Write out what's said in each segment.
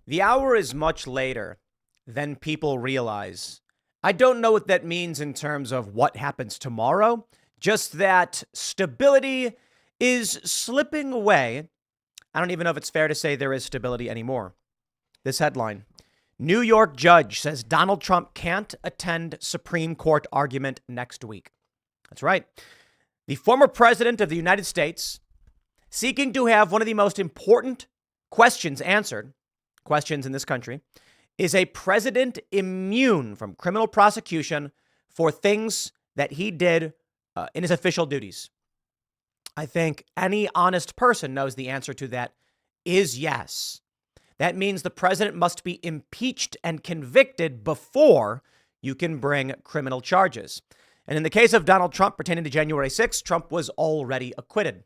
The hour is much later than people realize. I don't know what that means in terms of what happens tomorrow, just that stability is slipping away. I don't even know if it's fair to say there is stability anymore. This headline: New York judge says Donald Trump can't attend Supreme Court argument next week. That's right. The former president of the United States, seeking to have one of the most important questions answered, questions in this country, is a president immune from criminal prosecution for things that he did in his official duties? I think any honest person knows the answer to that is yes. That means the president must be impeached and convicted before you can bring criminal charges. And in the case of Donald Trump pertaining to January 6th, Trump was already acquitted.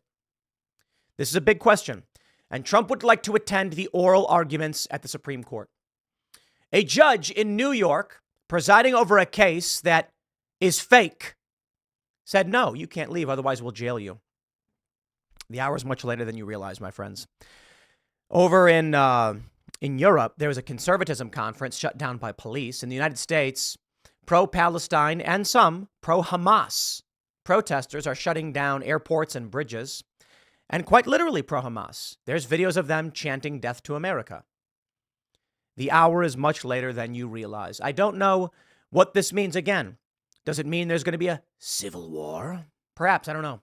This is a big question, and Trump would like to attend the oral arguments at the Supreme Court. A judge in New York presiding over a case that is fake said, no, you can't leave, otherwise we'll jail you. The hour is much later than you realize, my friends. Over in Europe, there was a conservatism conference shut down by police. In the United States, pro-Palestine and some pro-Hamas protesters are shutting down airports and bridges, and quite literally pro-Hamas. There's videos of them chanting death to America. The hour is much later than you realize. I don't know what this means. Again, does it mean there's going to be a civil war? Perhaps, I don't know.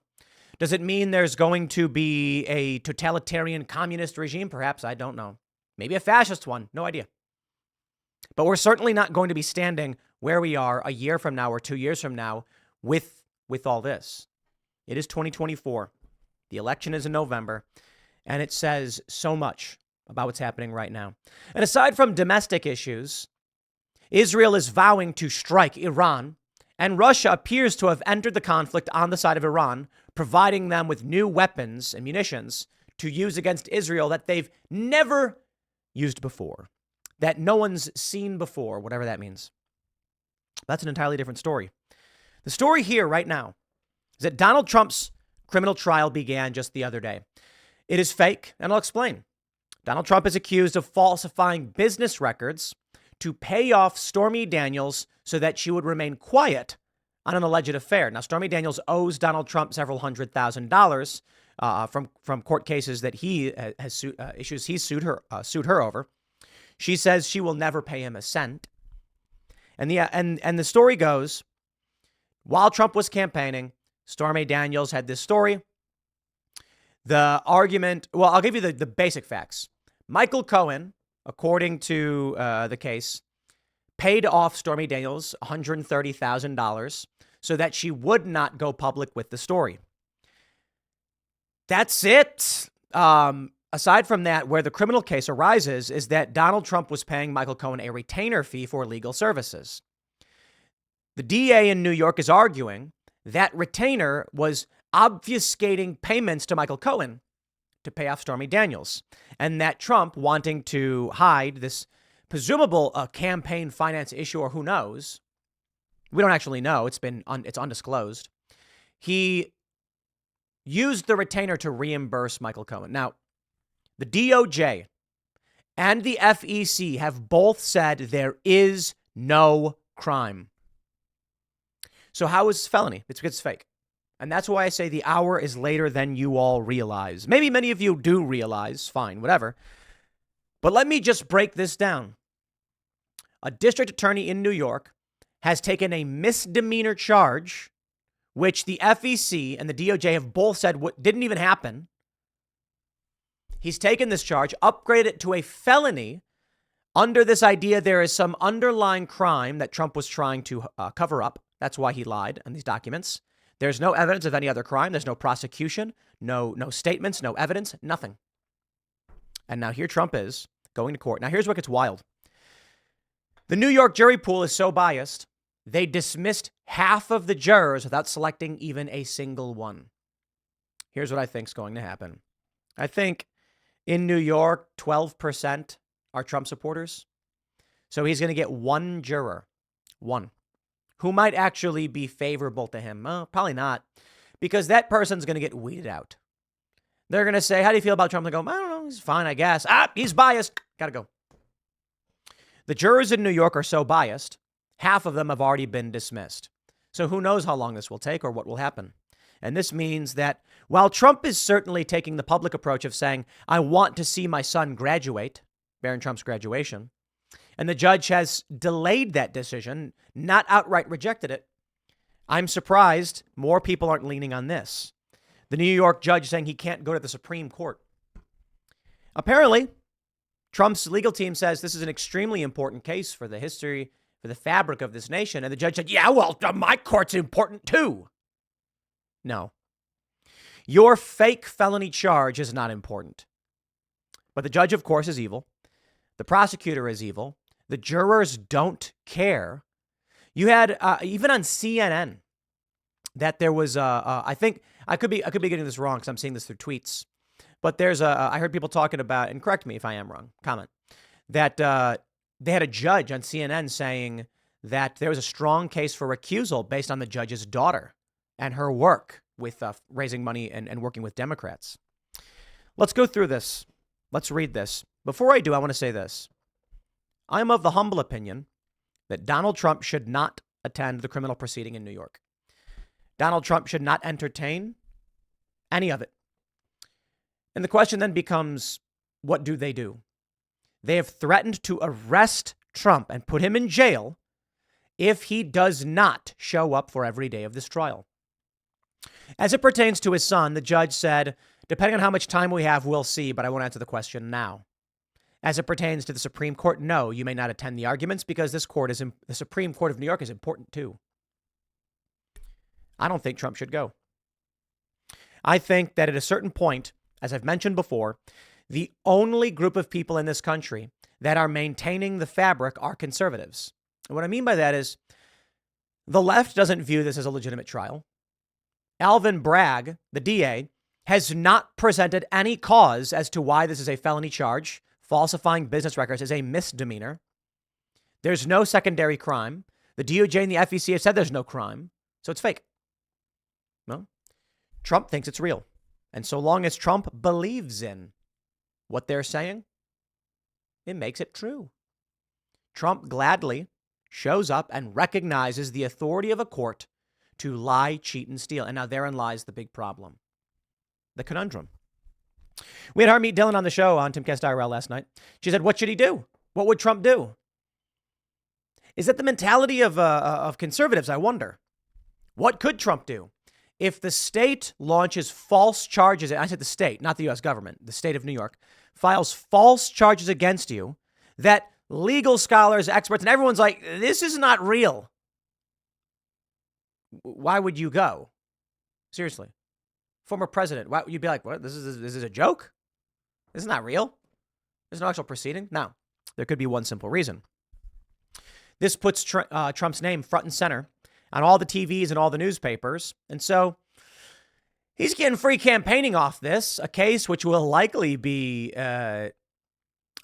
Does it mean there's going to be a totalitarian communist regime? Perhaps, I don't know. Maybe a fascist one, no idea. But we're certainly not going to be standing where we are a year from now or 2 years from now with all this. It is 2024. The election is in November, and it says so much about what's happening right now. And aside from domestic issues, Israel is vowing to strike Iran, and Russia appears to have entered the conflict on the side of Iran, providing them with new weapons and munitions to use against Israel that they've never used before, that no one's seen before, whatever that means. That's an entirely different story. The story here right now is that Donald Trump's criminal trial began just the other day. It is fake, and I'll explain. Donald Trump is accused of falsifying business records to pay off Stormy Daniels so that she would remain quiet on an alleged affair. Now, Stormy Daniels owes Donald Trump several $100,000 from court cases that he has sued her over. She says she will never pay him a cent. And the story goes, while Trump was campaigning, Stormy Daniels had this story. The argument, well, I'll give you the basic facts. Michael Cohen, according to the case, paid off Stormy Daniels $130,000 so that she would not go public with the story. That's it. Aside from that, where the criminal case arises is that Donald Trump was paying Michael Cohen a retainer fee for legal services. The DA in New York is arguing that retainer was obfuscating payments to Michael Cohen to pay off Stormy Daniels, and that Trump, wanting to hide this presumable campaign finance issue, or who knows, we don't actually know, it's undisclosed, he used the retainer to reimburse Michael Cohen. Now, the DOJ and the FEC have both said there is no crime. So how is this felony? It's because it's fake. And that's why I say the hour is later than you all realize. Maybe many of you do realize, fine, whatever. But let me just break this down. A district attorney in New York has taken a misdemeanor charge, which the FEC and the DOJ have both said didn't even happen. He's taken this charge, upgraded it to a felony under this idea there is some underlying crime that Trump was trying to cover up. That's why he lied in these documents. There's no evidence of any other crime. There's no prosecution, no statements, no evidence, nothing. And now here Trump is going to court. Now here's what gets wild. The New York jury pool is so biased, they dismissed half of the jurors without selecting even a single one. Here's what I think is going to happen. I think in New York, 12% are Trump supporters. So he's going to get one juror, one, who might actually be favorable to him. Probably not, because that person's going to get weeded out. They're going to say, how do you feel about Trump? They go, I don't know, he's fine, I guess. He's biased. Got to go. The jurors in New York are so biased, half of them have already been dismissed. So who knows how long this will take or what will happen. And this means that while Trump is certainly taking the public approach of saying, I want to see my son graduate, Barron Trump's graduation, and the judge has delayed that decision, not outright rejected it, I'm surprised more people aren't leaning on this. The New York judge saying he can't go to the Supreme Court. Apparently, Trump's legal team says this is an extremely important case for the history, for the fabric of this nation. And the judge said, yeah, well, my court's important too. No. Your fake felony charge is not important. But the judge, of course, is evil. The prosecutor is evil. The jurors don't care. You had even on CNN that there was I think I could be getting this wrong because I'm seeing this through tweets. But there's I heard people talking about, and correct me if I am wrong, comment, that they had a judge on CNN saying that there was a strong case for recusal based on the judge's daughter and her work with raising money and working with Democrats. Let's go through this. Let's read this. Before I do, I want to say this. I am of the humble opinion that Donald Trump should not attend the criminal proceeding in New York. Donald Trump should not entertain any of it. And the question then becomes, what do? They have threatened to arrest Trump and put him in jail if he does not show up for every day of this trial. As it pertains to his son, the judge said, depending on how much time we have, we'll see, but I won't answer the question now. As it pertains to the Supreme Court, no, you may not attend the arguments because the Supreme Court of New York is important too. I don't think Trump should go. I think that at a certain point, as I've mentioned before, the only group of people in this country that are maintaining the fabric are conservatives. And what I mean by that is the left doesn't view this as a legitimate trial. Alvin Bragg, the DA, has not presented any cause as to why this is a felony charge. Falsifying business records is a misdemeanor. There's no secondary crime. The DOJ and the FEC have said there's no crime, so it's fake. No, Trump thinks it's real. And so long as Trump believes in what they're saying, it makes it true. Trump gladly shows up and recognizes the authority of a court to lie, cheat, and steal. And now therein lies the big problem, the conundrum. We had Harmeet Dillon on the show on Timcast IRL last night. She said, what should he do? What would Trump do? Is that the mentality of conservatives? I wonder. What could Trump do? If the state launches false charges, and I said the state, not the U.S. government, the state of New York, files false charges against you that legal scholars, experts, and everyone's like, this is not real. Why would you go? Seriously. Former president, why you'd be like, what? This is a joke? This is not real? There's no actual proceeding? No. There could be one simple reason. This puts Trump's name front and center on all the TVs and all the newspapers. And so he's getting free campaigning off this, a case which will likely be, I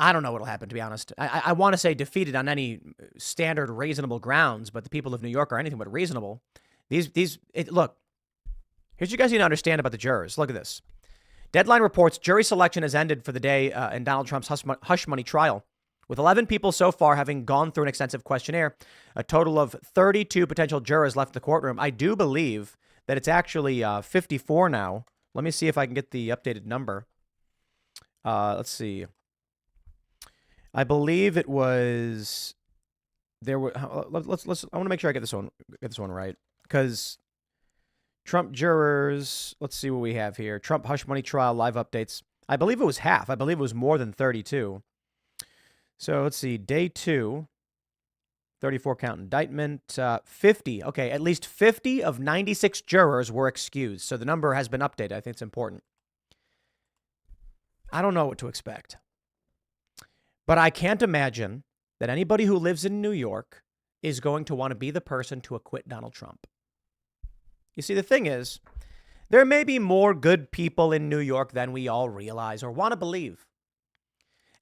don't know what'll happen, to be honest. I want to say defeated on any standard reasonable grounds, but the people of New York are anything but reasonable. Look, here's what you guys need to understand about the jurors. Look at this. Deadline reports jury selection has ended for the day in Donald Trump's hush money trial, with 11 people so far having gone through an extensive questionnaire. A total of 32 potential jurors left the courtroom. I do believe that it's actually 54 now. Let me see if I can get the updated number. Let's see. I believe it was there were. Let's. I want to make sure I get this one right, because Trump jurors. Let's see what we have here. Trump hush money trial live updates. I believe it was half. I believe it was more than 32. So let's see. Day 2, 34 count indictment. 50. Okay, at least 50 of 96 jurors were excused. So the number has been updated. I think it's important. I don't know what to expect. But I can't imagine that anybody who lives in New York is going to want to be the person to acquit Donald Trump. You see, the thing is, there may be more good people in New York than we all realize or want to believe.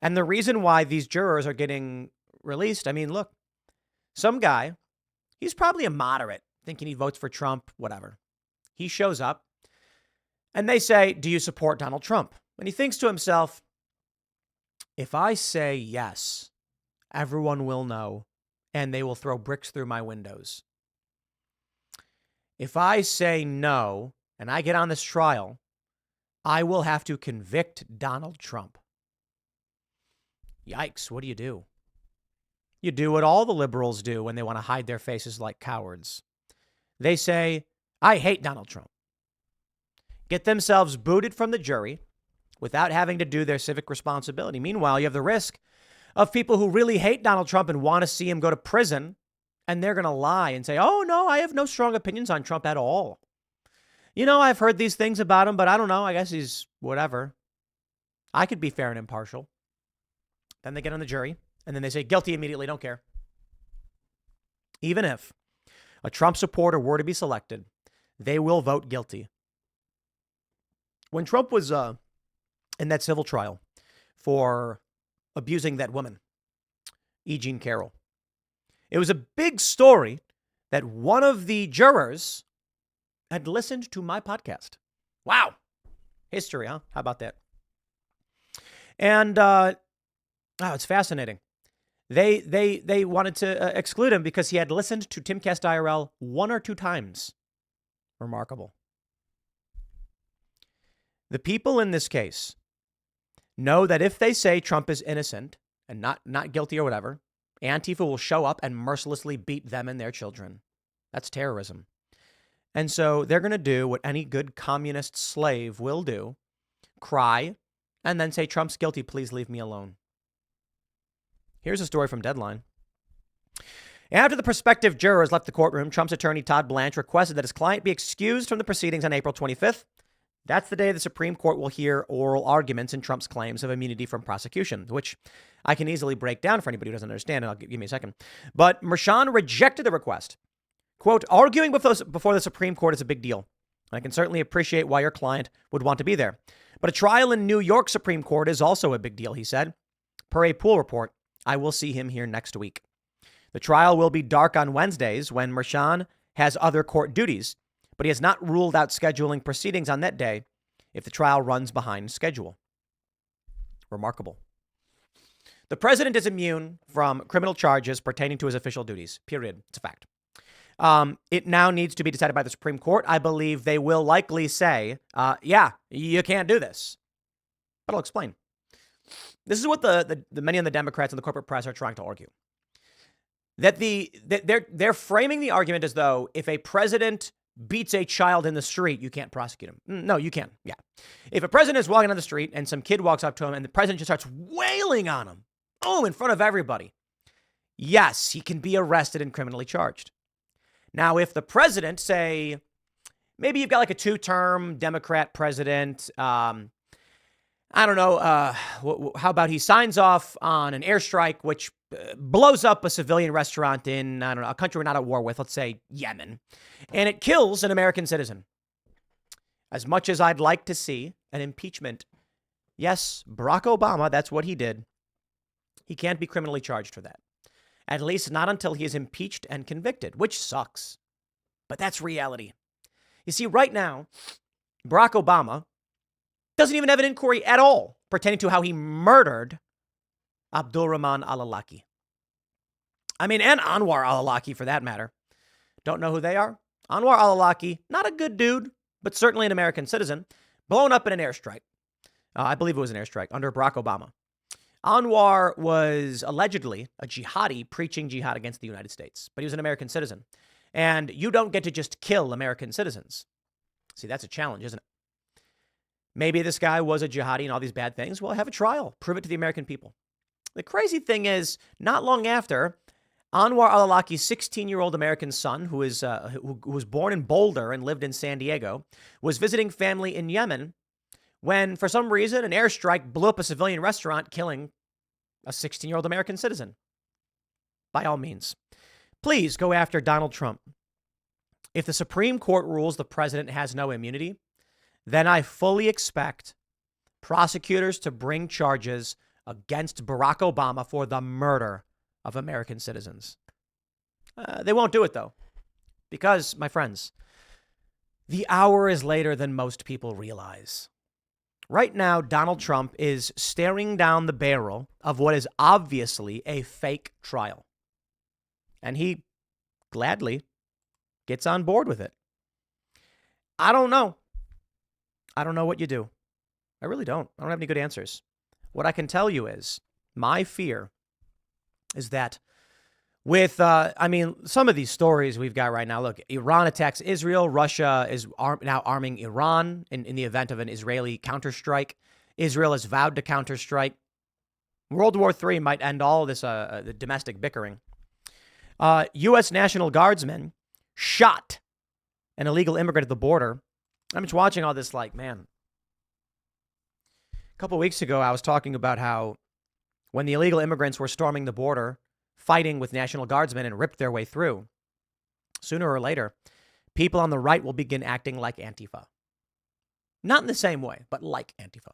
And the reason why these jurors are getting released, I mean, look, some guy, he's probably a moderate, thinking he votes for Trump, whatever. He shows up and they say, do you support Donald Trump? And he thinks to himself, if I say yes, Everyone will know, and they will throw bricks through my windows. If I say no and I get on this trial, I will have to convict Donald Trump. Yikes, what do? You do what all the liberals do when they want to hide their faces like cowards. They say, I hate Donald Trump. Get themselves booted from the jury without having to do their civic responsibility. Meanwhile, you have the risk of people who really hate Donald Trump and want to see him go to prison, and they're going to lie and say, oh, no, I have no strong opinions on Trump at all. You know, I've heard these things about him, but I don't know. I guess he's whatever. I could be fair and impartial. Then they get on the jury, and then they say guilty immediately, don't care. Even if a Trump supporter were to be selected, they will vote guilty. When Trump was in that civil trial for abusing that woman, E. Jean Carroll, it was a big story that one of the jurors had listened to my podcast. Wow. History, huh? How about that? And it's fascinating. They wanted to exclude him because he had listened to Timcast IRL 1 or 2 times. Remarkable. The people in this case know that if they say Trump is innocent and not guilty or whatever, Antifa will show up and mercilessly beat them and their children. That's terrorism. And so they're going to do what any good communist slave will do, cry, and then say, Trump's guilty, please leave me alone. Here's a story from Deadline. After the prospective jurors left the courtroom, Trump's attorney, Todd Blanche, requested that his client be excused from the proceedings on April 25th. That's the day the Supreme Court will hear oral arguments in Trump's claims of immunity from prosecution, which I can easily break down for anybody who doesn't understand, and give me a second. But Merchan rejected the request. Quote, arguing before the Supreme Court is a big deal. I can certainly appreciate why your client would want to be there. But a trial in New York Supreme Court is also a big deal, he said. Per a Pool report, I will see him here next week. The trial will be dark on Wednesdays when Merchan has other court duties, but he has not ruled out scheduling proceedings on that day if the trial runs behind schedule. Remarkable. The president is immune from criminal charges pertaining to his official duties, period. It's a fact. It now needs to be decided by the Supreme Court. I believe they will likely say, yeah, you can't do this. But I'll explain. This is what the many of the Democrats and the corporate press are trying to argue. That they're framing the argument as though if a president beats a child in the street, you can't prosecute him. No, you can. Yeah. If a president is walking down the street and some kid walks up to him and the president just starts wailing on him, in front of everybody, yes, he can be arrested and criminally charged. Now, if the president, say, maybe you've got like a 2-term Democrat president, I don't know, how about he signs off on an airstrike which blows up a civilian restaurant in, I don't know, a country we're not at war with, let's say Yemen, and it kills an American citizen. As much as I'd like to see an impeachment, yes, Barack Obama, that's what he did. He can't be criminally charged for that. At least not until he is impeached and convicted, which sucks. But that's reality. You see, right now, Barack Obama doesn't even have an inquiry at all pertaining to how he murdered Abdulrahman al-Awlaki. And Anwar al-Awlaki for that matter. Don't know who they are? Anwar al-Awlaki, not a good dude, but certainly an American citizen, blown up in an airstrike. I believe it was an airstrike under Barack Obama. Anwar was allegedly a jihadi preaching jihad against the United States, but he was an American citizen. And you don't get to just kill American citizens. See, that's a challenge, isn't it? Maybe this guy was a jihadi and all these bad things. Well, have a trial. Prove it to the American people. The crazy thing is, not long after, Anwar al-Awlaki's 16-year-old American son, who was born in Boulder and lived in San Diego, was visiting family in Yemen when, for some reason, an airstrike blew up a civilian restaurant, killing a 16-year-old American citizen. By all means, please go after Donald Trump. If the Supreme Court rules the president has no immunity, then I fully expect prosecutors to bring charges against Barack Obama for the murder of American citizens. They won't do it, though, because, my friends, the hour is later than most people realize. Right now, Donald Trump is staring down the barrel of what is obviously a fake trial. And he gladly gets on board with it. I don't know. I don't know what you do. I really don't. I don't have any good answers. What I can tell you is my fear is that with, some of these stories we've got right now, look, Iran attacks Israel. Russia is now arming Iran in the event of an Israeli counterstrike. Israel has vowed to counterstrike. World War III might end all this the domestic bickering. U.S. National Guardsmen shot an illegal immigrant at the border. I'm just watching all this like, man. A couple of weeks ago, I was talking about how when the illegal immigrants were storming the border, fighting with National Guardsmen and ripped their way through, sooner or later, people on the right will begin acting like Antifa. Not in the same way, but like Antifa.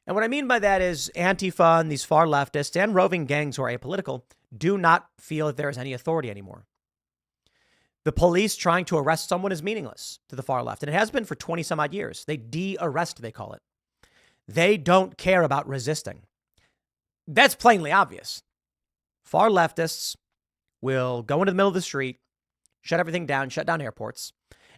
And what I mean by that is Antifa and these far leftists and roving gangs who are apolitical do not feel that there is any authority anymore. The police trying to arrest someone is meaningless to the far left, and it has been for 20 some odd years. They de-arrest, they call it. They don't care about resisting. That's plainly obvious. Far leftists will go into the middle of the street, shut everything down, shut down airports.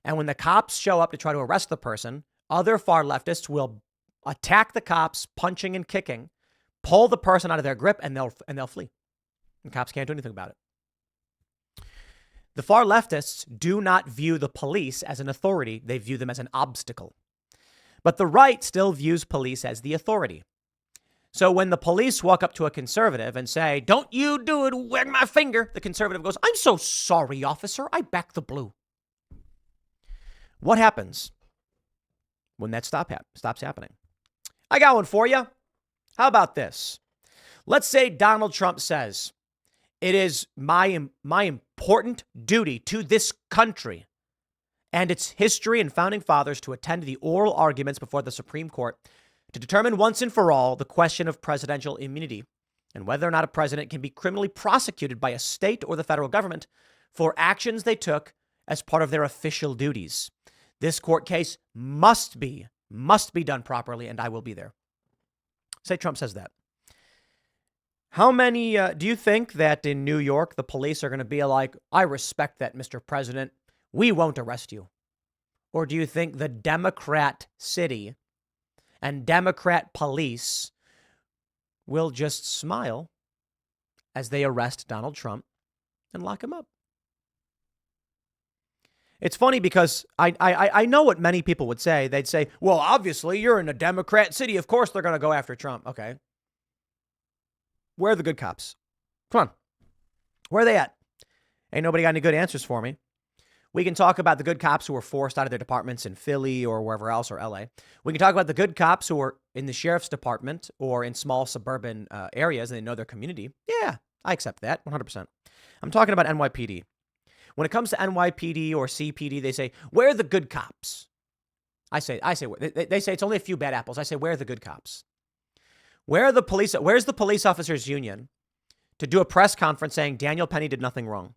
And when the cops show up to try to arrest the person, other far leftists will attack the cops, punching and kicking, pull the person out of their grip, and they'll flee. And cops can't do anything about it. The far leftists do not view the police as an authority. They view them as an obstacle. But the right still views police as the authority. So when the police walk up to a conservative and say, "Don't you do it, wag my finger," the conservative goes, "I'm so sorry, officer. I back the blue." What happens when that stops happening? I got one for you. How about this? Let's say Donald Trump says, "It is my important duty to this country and its history and founding fathers to attend to the oral arguments before the Supreme Court to determine once and for all the question of presidential immunity and whether or not a president can be criminally prosecuted by a state or the federal government for actions they took as part of their official duties. This court case must be done properly, and I will be there." Say Trump says that. How many do you think that in New York, the police are going to be like, "I respect that, Mr. President. We won't arrest you"? Or do you think the Democrat city and Democrat police will just smile as they arrest Donald Trump and lock him up? It's funny because I know what many people would say. They'd say, "Well, obviously, you're in a Democrat city. Of course they're going to go after Trump." Okay. Where are the good cops? Come on. Where are they at? Ain't nobody got any good answers for me. We can talk about the good cops who were forced out of their departments in Philly or wherever else, or LA. We can talk about the good cops who are in the sheriff's department or in small suburban areas and they know their community. Yeah, I accept that 100%. I'm talking about NYPD. When it comes to NYPD or CPD, they say, "Where are the good cops?" I say, they say it's only a few bad apples. I say, where are the good cops? Where are the police? Where's the police officers union to do a press conference saying Daniel Penny did nothing wrong?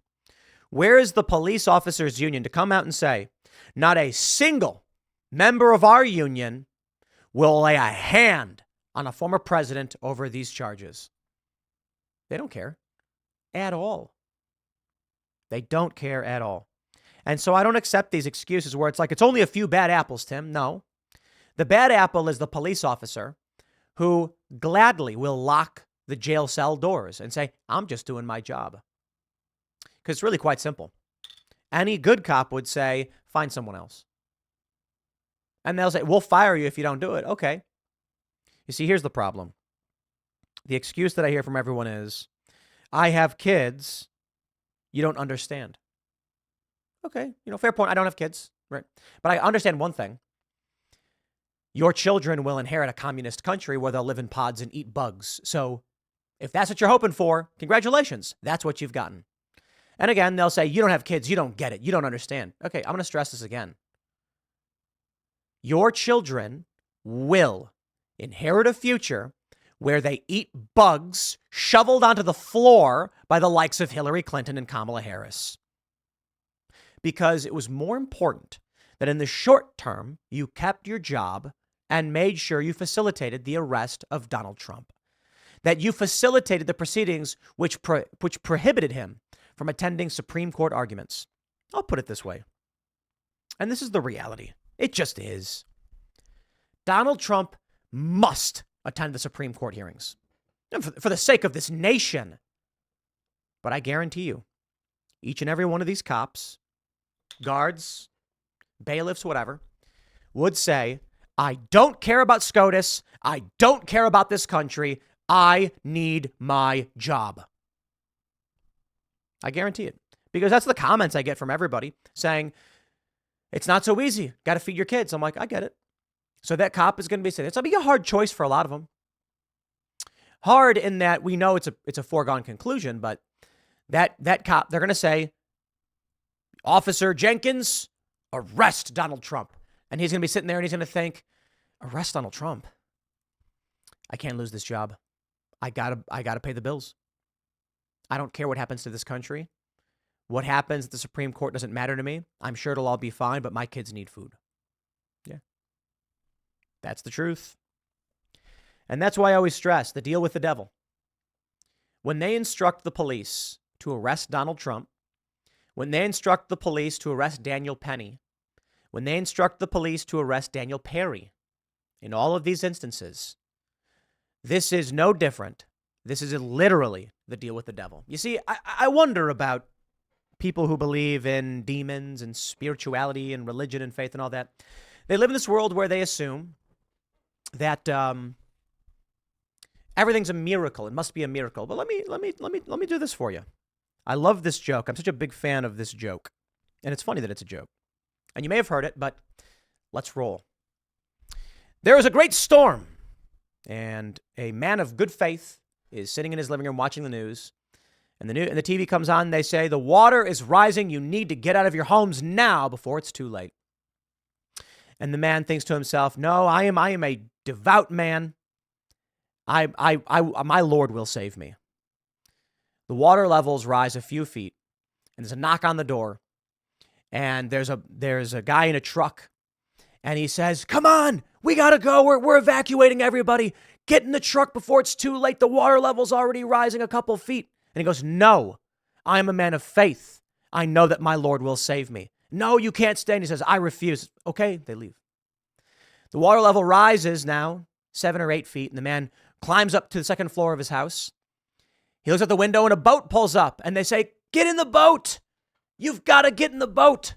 Where is the police officers union to come out and say, not a single member of our union will lay a hand on a former president over these charges? They don't care at all. They don't care at all. And so I don't accept these excuses where it's like, it's only a few bad apples, Tim. No. The bad apple is the police officer who gladly will lock the jail cell doors and say, "I'm just doing my job." Because it's really quite simple. Any good cop would say, "Find someone else." And they'll say, "We'll fire you if you don't do it." Okay. You see, here's the problem. The excuse that I hear from everyone is, "I have kids. You don't understand." Okay, fair point. I don't have kids, right? But I understand one thing. Your children will inherit a communist country where they'll live in pods and eat bugs. So if that's what you're hoping for, congratulations. That's what you've gotten. And again, they'll say, "You don't have kids. You don't get it. You don't understand." Okay, I'm going to stress this again. Your children will inherit a future where they eat bugs shoveled onto the floor by the likes of Hillary Clinton and Kamala Harris. Because it was more important that in the short term, you kept your job and made sure you facilitated the arrest of Donald Trump, that you facilitated the proceedings which prohibited him from attending Supreme Court arguments. I'll put it this way, and this is the reality. It just is. Donald Trump must attend the Supreme Court hearings for the sake of this nation. But I guarantee you, each and every one of these cops, guards, bailiffs, whatever, would say, I don't care about SCOTUS. I don't care about this country. I need my job. I guarantee it. Because that's the comments I get from everybody saying, it's not so easy. Got to feed your kids. I'm like, I get it. So that cop is going to be saying, it's going to be a hard choice for a lot of them. Hard in that we know it's a foregone conclusion, but that cop, they're going to say, Officer Jenkins, arrest Donald Trump. And he's going to be sitting there and he's going to think, arrest Donald Trump. I can't lose this job. I gotta pay the bills. I don't care what happens to this country. What happens at the Supreme Court doesn't matter to me. I'm sure it'll all be fine, but my kids need food. Yeah. That's the truth. And that's why I always stress the deal with the devil. When they instruct the police to arrest Donald Trump, when they instruct the police to arrest Daniel Penny, when they instruct the police to arrest Daniel Perry, in all of these instances, this is no different. This is literally the deal with the devil. You see, I wonder about people who believe in demons and spirituality and religion and faith and all that. They live in this world where they assume that everything's a miracle. It must be a miracle. But let me do this for you. I love this joke. I'm such a big fan of this joke. And it's funny that it's a joke. And you may have heard it, but let's roll. There is a great storm, and a man of good faith is sitting in his living room watching the news. And the TV comes on. They say, the water is rising. You need to get out of your homes now before it's too late. And the man thinks to himself, no, I am a devout man. My Lord will save me. The water levels rise a few feet, and there's a knock on the door. And there's a guy in a truck, and he says, come on, we got to go. We're evacuating everybody. Get in the truck before it's too late. The water level's already rising a couple feet. And he goes, no, I am a man of faith. I know that my Lord will save me. No, you can't stay. And he says, I refuse. Okay, they leave. The water level rises now 7 or 8 feet, and the man climbs up to the second floor of his house. He looks out the window, and a boat pulls up, and they say, get in the boat. You've got to get in the boat.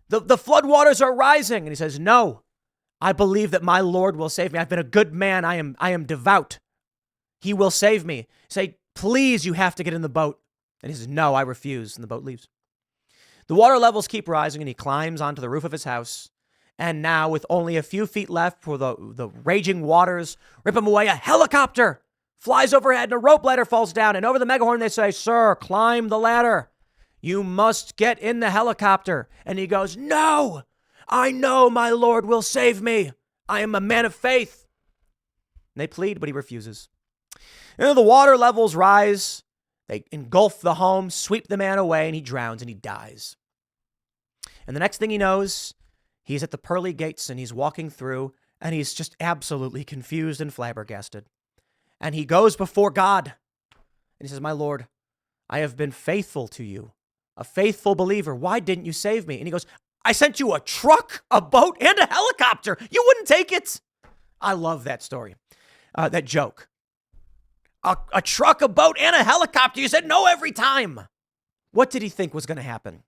The floodwaters are rising. And he says, no, I believe that my Lord will save me. I've been a good man. I am devout. He will save me. Say, please, you have to get in the boat. And he says, no, I refuse. And the boat leaves. The water levels keep rising, and he climbs onto the roof of his house. And now, with only a few feet left for the raging waters rip him away, a helicopter flies overhead, and a rope ladder falls down. And over the megaphone, they say, sir, climb the ladder. You must get in the helicopter. And he goes, no, I know my Lord will save me. I am a man of faith. And they plead, but he refuses. And the water levels rise. They engulf the home, sweep the man away, and he drowns and he dies. And the next thing he knows, he's at the pearly gates and he's walking through and he's just absolutely confused and flabbergasted. And he goes before God and he says, my Lord, I have been faithful to you, a faithful believer. Why didn't you save me? And he goes, I sent you a truck, a boat, and a helicopter. You wouldn't take it. I love that story, that joke. A truck, a boat, and a helicopter. You said no every time. What did he think was going to happen?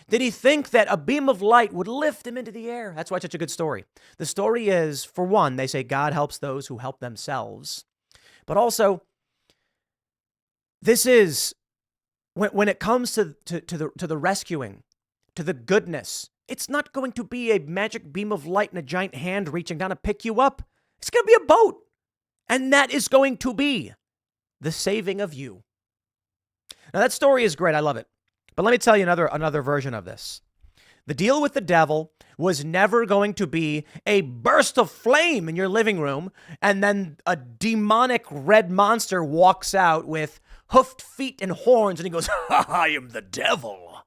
Did he think that a beam of light would lift him into the air? That's why it's such a good story. The story is, for one, they say God helps those who help themselves. But also, this is, when it comes to the rescuing, to the goodness, it's not going to be a magic beam of light and a giant hand reaching down to pick you up. It's going to be a boat. And that is going to be the saving of you. Now, that story is great. I love it. But let me tell you another version of this. The deal with the devil was never going to be a burst of flame in your living room, and then a demonic red monster walks out with hoofed feet and horns, and he goes, I am the devil.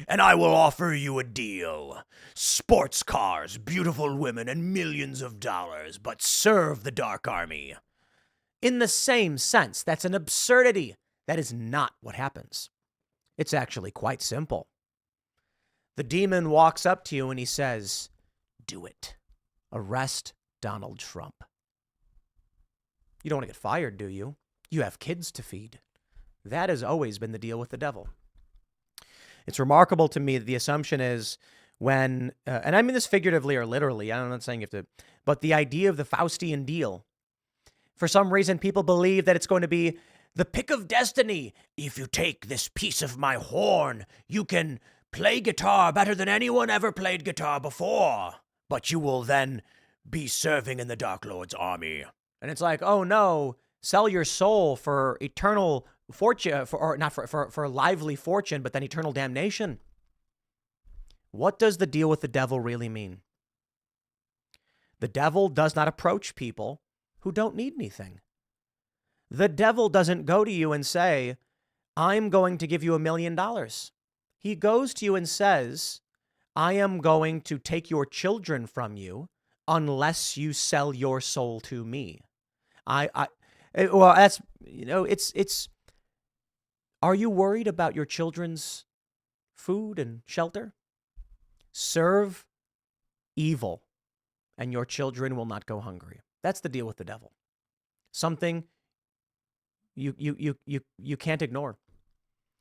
and I will offer you a deal. Sports cars, beautiful women, and millions of dollars, but serve the Dark Army. In the same sense, that's an absurdity. That is not what happens. It's actually quite simple. The demon walks up to you and he says, do it. Arrest Donald Trump. You don't want to get fired, do you? You have kids to feed. That has always been the deal with the devil. It's remarkable to me that the assumption is when, and I mean this figuratively or literally, I'm not saying you have to, but the idea of the Faustian deal, for some reason, people believe that it's going to be the pick of destiny. If you take this piece of my horn, you can play guitar better than anyone ever played guitar before, but you will then be serving in the Dark Lord's army. And it's like, oh no, sell your soul for eternal fortune, for lively fortune, but then eternal damnation. What does the deal with the devil really mean? The devil does not approach people who don't need anything. The devil doesn't go to you and say, I'm going to give you $1 million. He goes to you and says, I am going to take your children from you unless you sell your soul to me. Well, that's, it's, are you worried about your children's food and shelter? Serve evil, and your children will not go hungry. That's the deal with the devil. Something you can't ignore.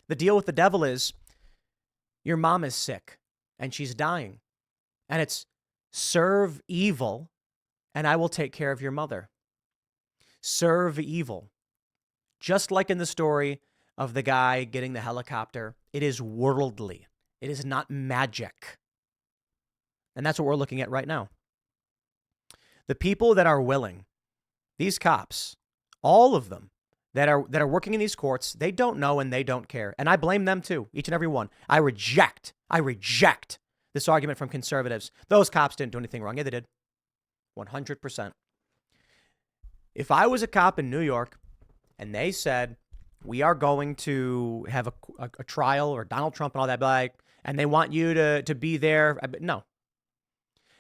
The deal with the devil is your mom is sick and she's dying, and it's serve evil, and I will take care of your mother. Serve evil. Just like in the story of the guy getting the helicopter, it is worldly. It is not magic. And that's what we're looking at right now. The people that are willing, these cops, all of them that are working in these courts, they don't know and they don't care. And I blame them too, each and every one. I reject this argument from conservatives. Those cops didn't do anything wrong. Yeah, they did. 100%. If I was a cop in New York and they said, we are going to have a trial or Donald Trump and all that, and they want you to be there. No.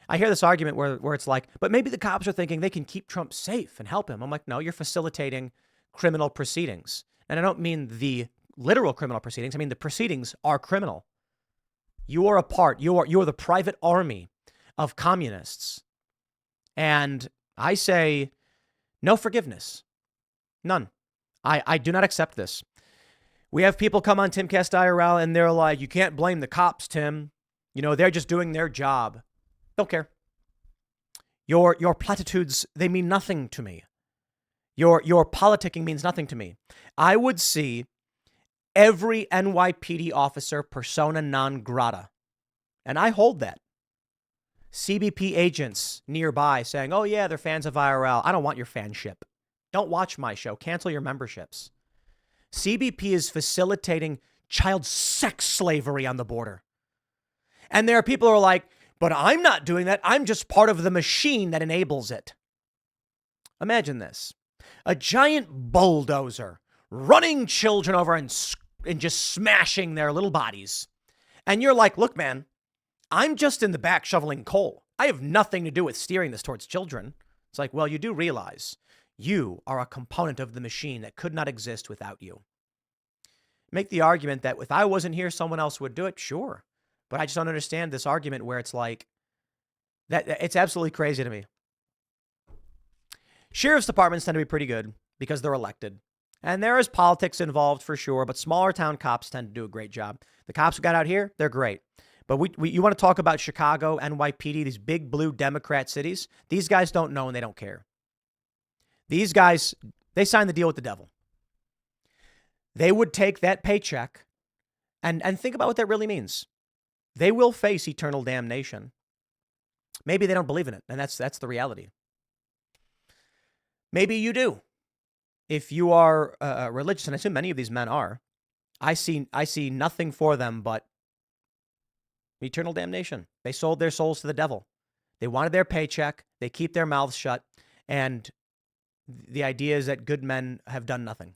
I hear this argument where it's like, but maybe the cops are thinking they can keep Trump safe and help him. I'm like, no, you're facilitating criminal proceedings. And I don't mean the literal criminal proceedings. I mean, the proceedings are criminal. You are a part, you are the private army of communists. And I say, no forgiveness. None. I do not accept this. We have people come on Timcast IRL and they're like, you can't blame the cops, Tim. They're just doing their job. Don't care. Your platitudes, they mean nothing to me. Your politicking means nothing to me. I would see every NYPD officer persona non grata. And I hold that. CBP agents nearby saying, oh yeah, they're fans of IRL. I don't want your fanship. Don't watch my show. Cancel your memberships. CBP is facilitating child sex slavery on the border. And there are people who are like, but I'm not doing that. I'm just part of the machine that enables it. Imagine this. A giant bulldozer running children over and just smashing their little bodies. And you're like, look, man, I'm just in the back shoveling coal. I have nothing to do with steering this towards children. It's like, well, you do realize you are a component of the machine that could not exist without you. Make the argument that if I wasn't here, someone else would do it. Sure. But I just don't understand this argument where it's like that. It's absolutely crazy to me. Sheriff's departments tend to be pretty good because they're elected. And there is politics involved for sure, but smaller town cops tend to do a great job. The cops who got out here, they're great. But you want to talk about Chicago, NYPD, these big blue Democrat cities? These guys don't know and they don't care. These guys, they signed the deal with the devil. They would take that paycheck and think about what that really means. They will face eternal damnation. Maybe they don't believe in it, and that's the reality. Maybe you do. If you are religious, and I assume many of these men are, I see nothing for them but eternal damnation. They sold their souls to the devil. They wanted their paycheck. They keep their mouths shut. And the idea is that good men have done nothing.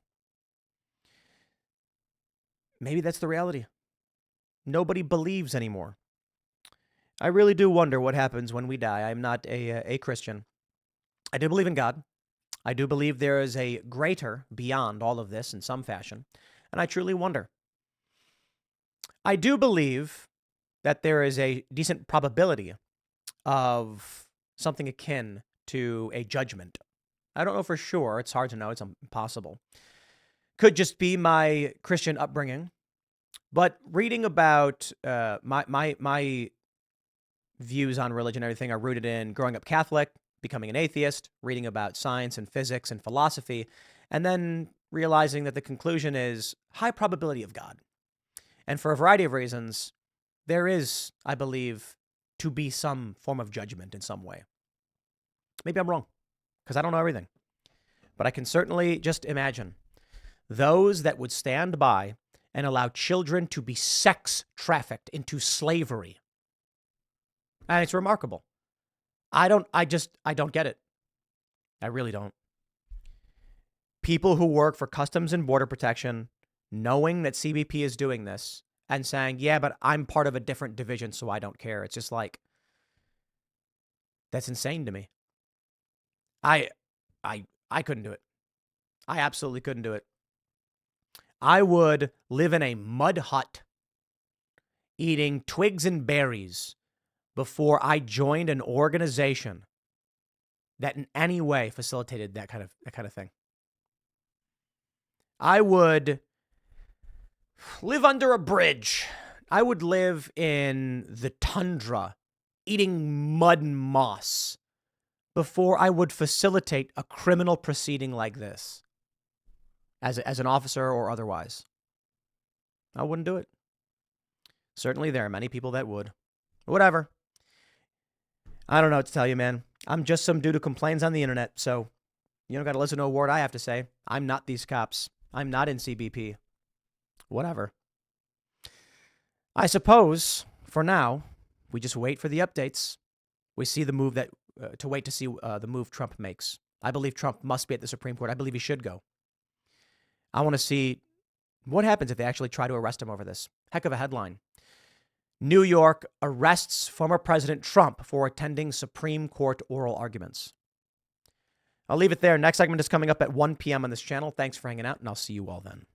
Maybe that's the reality. nobody believes anymore. I really do wonder what happens when we die. I'm not a Christian. I do believe in God. I do believe there is a greater beyond all of this in some fashion. And I truly wonder. I do believe that there is a decent probability of something akin to a judgment. I don't know for sure. It's hard to know. It's impossible. Could just be my Christian upbringing. But reading about my views on religion and everything are rooted in growing up Catholic, becoming an atheist, reading about science and physics and philosophy, and then realizing that the conclusion is high probability of God. And for a variety of reasons, there is, I believe, to be some form of judgment in some way. Maybe I'm wrong, because I don't know everything. But I can certainly just imagine those that would stand by and allow children to be sex trafficked into slavery. And it's remarkable. I don't get it. I really don't. People who work for Customs and Border Protection, knowing that CBP is doing this and saying, yeah, but I'm part of a different division, so I don't care. It's just like, that's insane to me. I couldn't do it. I absolutely couldn't do it. I would live in a mud hut eating twigs and berries before I joined an organization that in any way facilitated that kind of thing. I would live under a bridge. I would live in the tundra, eating mud and moss before I would facilitate a criminal proceeding like this as an officer or otherwise. I wouldn't do it. Certainly there are many people that would. Whatever. I don't know what to tell you, man. I'm just some dude who complains on the internet, so you don't got to listen to a word I have to say. I'm not these cops. I'm not in CBP. Whatever. I suppose, for now, we just wait for the updates. We see the move to wait to see the move Trump makes. I believe Trump must be at the Supreme Court. I believe he should go. I want to see what happens if they actually try to arrest him over this. Heck of a headline. New York arrests former President Trump for attending Supreme Court oral arguments. I'll leave it there. Next segment is coming up at 1 p.m. on this channel. Thanks for hanging out, and I'll see you all then.